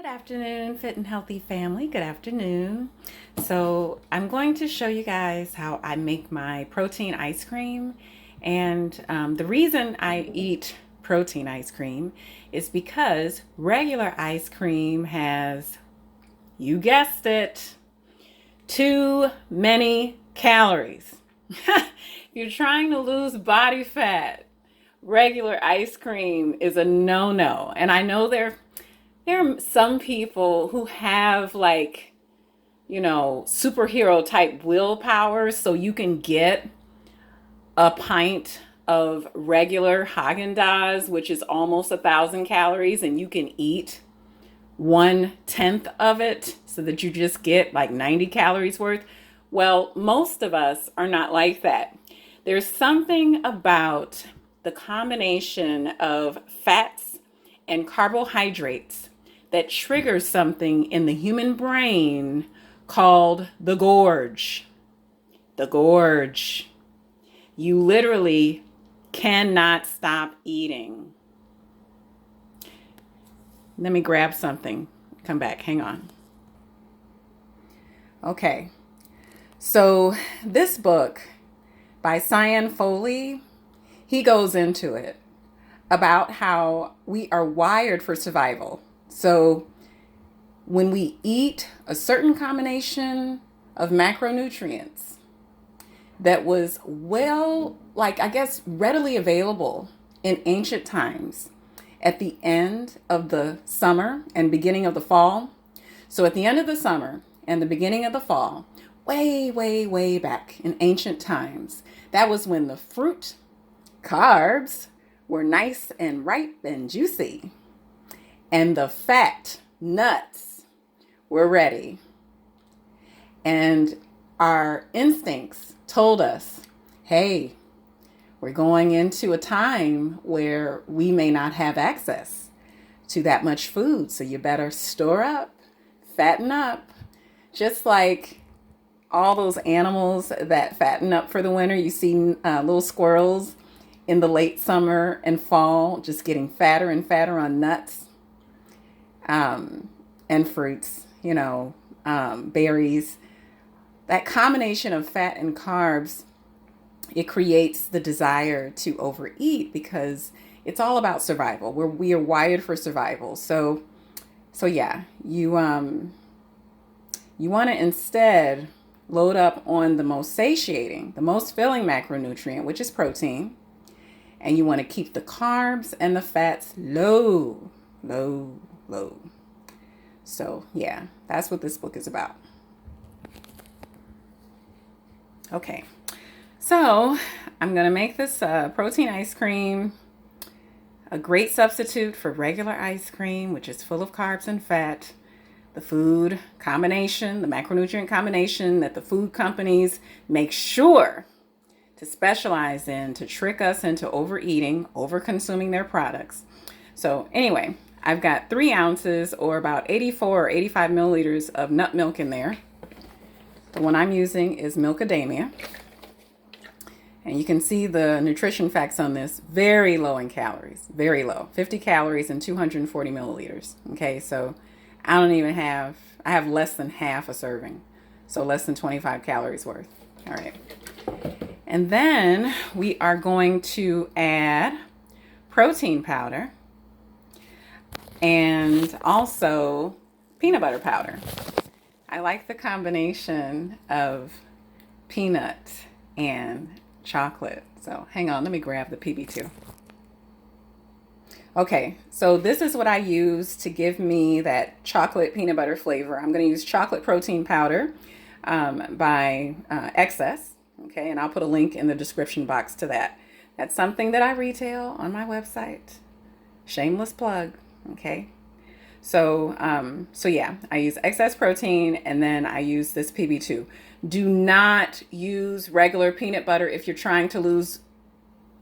afternoon, Fit and Healthy family. Good afternoon. So I'm going to show you guys how I make my protein ice cream. And the reason I eat protein ice cream is because regular ice cream has, you guessed it, too many calories. If you're trying to lose body fat, regular ice cream is a no-no. And I know there are some people who have superhero type willpower, so you can get a pint of regular Haagen-Dazs, which is almost 1,000 calories, and you can eat 1/10 of it so that you just get like 90 calories worth. Well, most of us are not like that. There's something about the combination of fats and carbohydrates that triggers something in the human brain called the gorge. The gorge. You literally cannot stop eating. Let me grab something. Come back. Hang on. Okay. So this book by Cyan Foley, he goes into it about how we are wired for survival. So when we eat a certain combination of macronutrients that was readily available in ancient times at the end of the summer and beginning of the fall. So at the end of the summer and the beginning of the fall, way, way, way back in ancient times, that was when the fruit, carbs, were nice and ripe and juicy. And the fat, nuts, were ready. And our instincts told us, hey, we're going into a time where we may not have access to that much food. So you better store up, fatten up, just like all those animals that fatten up for the winter. You see little squirrels in the late summer and fall just getting fatter and fatter on nuts and fruits, berries. That combination of fat and carbs, it creates the desire to overeat because it's all about survival. We are wired for survival. So yeah, you want to instead load up on the most satiating, the most filling macronutrient, which is protein. And you want to keep the carbs and the fats low, low, low. So yeah, that's what this book is about. Okay, so I'm going to make this protein ice cream, a great substitute for regular ice cream, which is full of carbs and fat. The food combination, the macronutrient combination that the food companies make sure to specialize in to trick us into overeating, over-consuming their products. So anyway, I've got 3 ounces or about 84 or 85 milliliters of nut milk in there. The one I'm using is Milkadamia. And you can see the nutrition facts on this, very low in calories, very low, 50 calories and 240 milliliters. Okay, so I have less than half a serving, so less than 25 calories worth. All right. And then we are going to add protein powder and also peanut butter powder. I like the combination of peanut and chocolate. So hang on, let me grab the PB2. Okay, so this is what I use to give me that chocolate peanut butter flavor. I'm going to use chocolate protein powder by Excess. Okay, and I'll put a link in the description box to that. That's something that I retail on my website. Shameless plug. Okay. So yeah, I use excess protein and then I use this PB2. Do not use regular peanut butter if you're trying to lose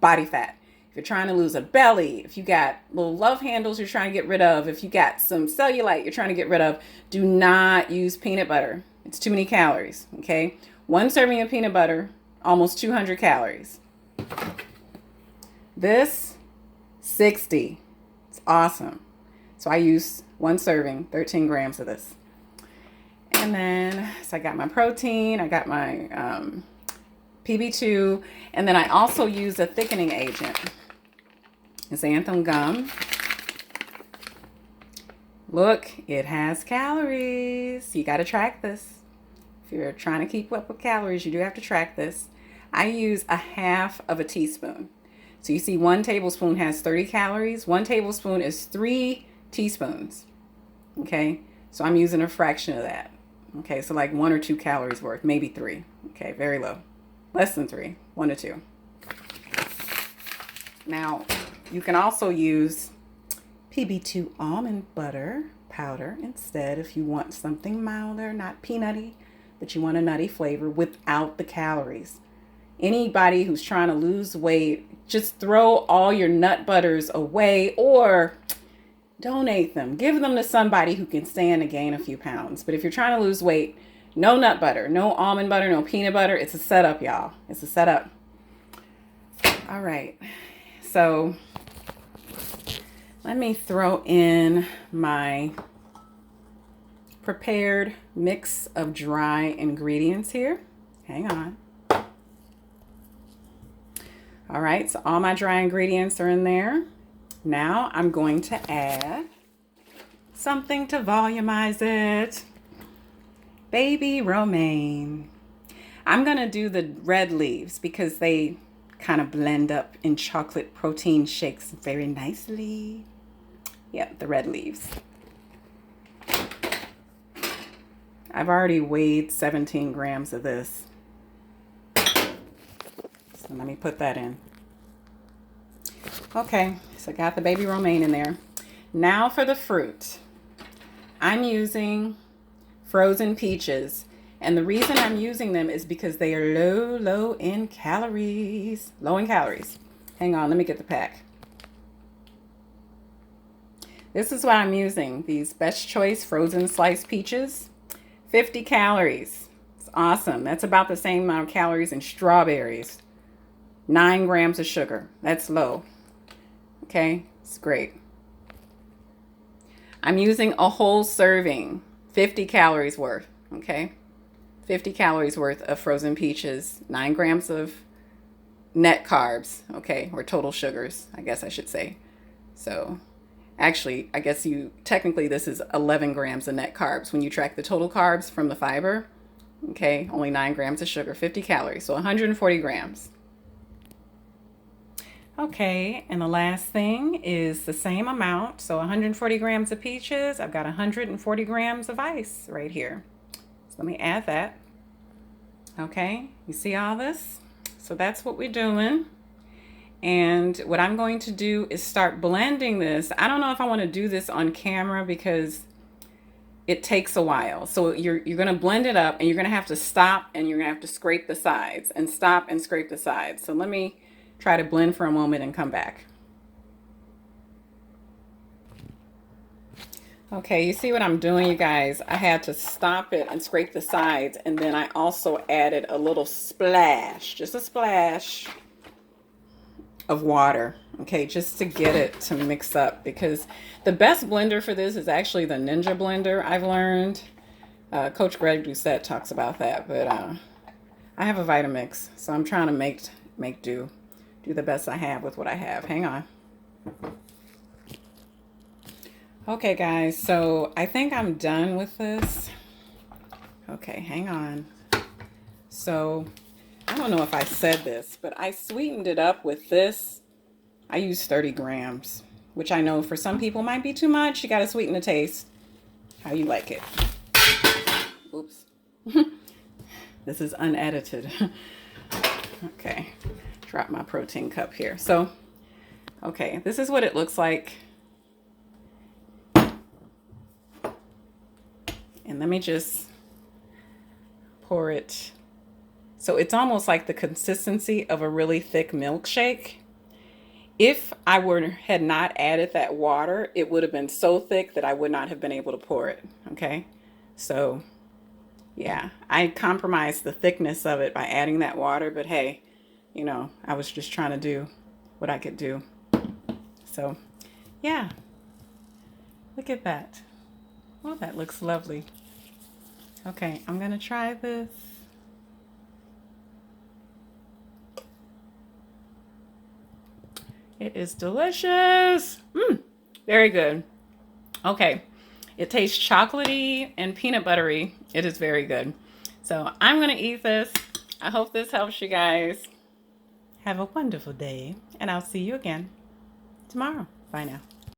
body fat. If you're trying to lose a belly, if you got little love handles you're trying to get rid of, if you got some cellulite you're trying to get rid of, do not use peanut butter. It's too many calories. Okay. 1 serving of peanut butter, almost 200 calories. This, 60. It's awesome. So I use One serving, 13 grams of this. And then, so I got my protein, I got my PB2, and then I also use a thickening agent. Xanthum Gum. Look, it has calories. You got to track this. If you're trying to keep up with calories, you do have to track this. I use a half of a teaspoon. So you see 1 tablespoon has 30 calories. 1 tablespoon is 3 teaspoons. Okay, so I'm using a fraction of that. Okay, so like 1 or 2 calories worth, maybe 3. Okay, very low. Less than 3, 1 to 2. Now, you can also use PB2 almond butter powder instead if you want something milder, not peanutty, but you want a nutty flavor without the calories. Anybody who's trying to lose weight, just throw all your nut butters away or donate them. Give them to somebody who can stand to gain a few pounds. But if you're trying to lose weight, no nut butter, no almond butter, no peanut butter. It's a setup, y'all. It's a setup. All right. So let me throw in my prepared mix of dry ingredients here. Hang on. All right, so all my dry ingredients are in there. Now I'm going to add something to volumize it. Baby romaine. I'm going to do the red leaves because they kind of blend up in chocolate protein shakes very nicely. Yep, the red leaves. I've already weighed 17 grams of this. So let me put that in. Okay, so I got the baby romaine in there. Now for the fruit. I'm using frozen peaches. And the reason I'm using them is because they are low in calories. Low in calories. Hang on, let me get the pack. This is why I'm using these Best Choice frozen sliced peaches. 50 calories. It's awesome. That's about the same amount of calories in strawberries. 9 grams of sugar. That's low. Okay, it's great. I'm using a whole serving, 50 calories worth. Okay, 50 calories worth of frozen peaches, 9 grams of net carbs. Okay, or total sugars, I guess I should say. So actually, I guess technically this is 11 grams of net carbs when you track the total carbs from the fiber. Okay, only 9 grams of sugar, 50 calories, so 140 grams. Okay, and the last thing is the same amount. So 140 grams of peaches. I've got 140 grams of ice right here. So let me add that. Okay, you see all this? So that's what we're doing. And what I'm going to do is start blending this. I don't know if I want to do this on camera because it takes a while. So you're going to blend it up and you're going to have to stop and you're going to have to scrape the sides and stop and scrape the sides. So let me try to blend for a moment and come back. Okay, you see what I'm doing, you guys? I had to stop it and scrape the sides, and then I also added a little splash, just a splash of water, okay, just to get it to mix up, because the best blender for this is actually the Ninja blender, I've learned. Coach Greg Doucette talks about that, but I have a Vitamix, so I'm trying to make do the best I have with what I have. Hang on. Okay, guys, so I think I'm done with this. Okay, hang on. So I don't know if I said this, but I sweetened it up with this. I used 30 grams, which I know for some people might be too much. You got to sweeten the taste how you like it. Oops. This is unedited. Okay. Drop my protein cup here. So, okay, this is what it looks like. And let me just pour it. So it's almost like the consistency of a really thick milkshake. If I had not added that water, it would have been so thick that I would not have been able to pour it. Okay, so yeah, I compromised the thickness of it by adding that water, but hey, you know, I was just trying to do what I could do. So, yeah. Look at that. Oh, that looks lovely. Okay, I'm gonna try this. It is delicious. Very good. Okay, it tastes chocolatey and peanut buttery. It is very good. So I'm gonna eat this. I hope this helps you guys. Have a wonderful day, and I'll see you again tomorrow. Bye now.